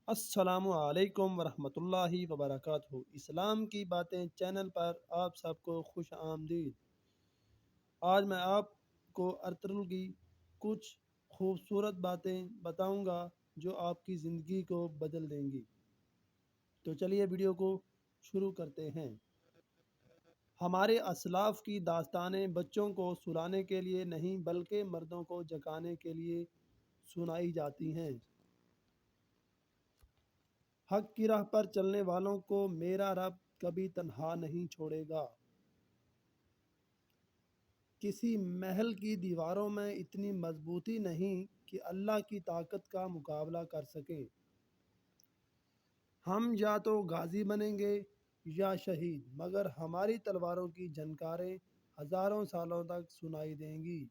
السلام علیکم ورحمۃ اللہ وبرکاتہ۔ اسلام کی باتیں چینل پر آپ سب کو خوش آمدید۔ آج میں آپ کو ارطغرل کی کچھ خوبصورت باتیں بتاؤں گا جو آپ کی زندگی کو بدل دیں گی۔ تو چلیے ویڈیو کو شروع کرتے ہیں۔ ہمارے اسلاف کی داستانیں بچوں کو سلانے کے لیے نہیں بلکہ مردوں کو جگانے کے لیے سنائی جاتی ہیں۔ حق کی راہ پر چلنے والوں کو میرا رب کبھی تنہا نہیں چھوڑے گا۔ کسی محل کی دیواروں میں اتنی مضبوطی نہیں کہ اللہ کی طاقت کا مقابلہ کر سکے۔ ہم یا تو غازی بنیں گے یا شہید، مگر ہماری تلواروں کی جھنکاریں ہزاروں سالوں تک سنائی دیں گی۔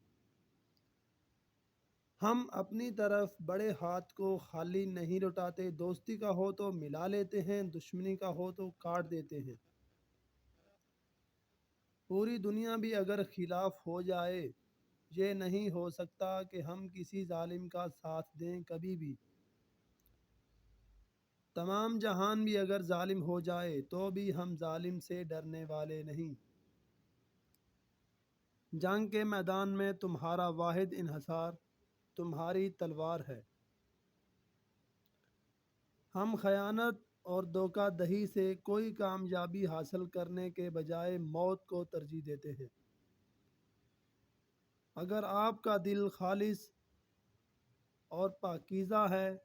ہم اپنی طرف بڑے ہاتھ کو خالی نہیں لوٹاتے، دوستی کا ہو تو ملا لیتے ہیں، دشمنی کا ہو تو کاٹ دیتے ہیں۔ پوری دنیا بھی اگر خلاف ہو جائے، یہ نہیں ہو سکتا کہ ہم کسی ظالم کا ساتھ دیں کبھی بھی۔ تمام جہان بھی اگر ظالم ہو جائے تو بھی ہم ظالم سے ڈرنے والے نہیں۔ جنگ کے میدان میں تمہارا واحد انحصار تمہاری تلوار ہے۔ ہم خیانت اور دھوکہ دہی سے کوئی کامیابی حاصل کرنے کے بجائے موت کو ترجیح دیتے ہیں۔ اگر آپ کا دل خالص اور پاکیزہ ہے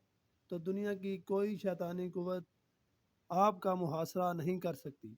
تو دنیا کی کوئی شیطانی قوت آپ کا محاصرہ نہیں کر سکتی۔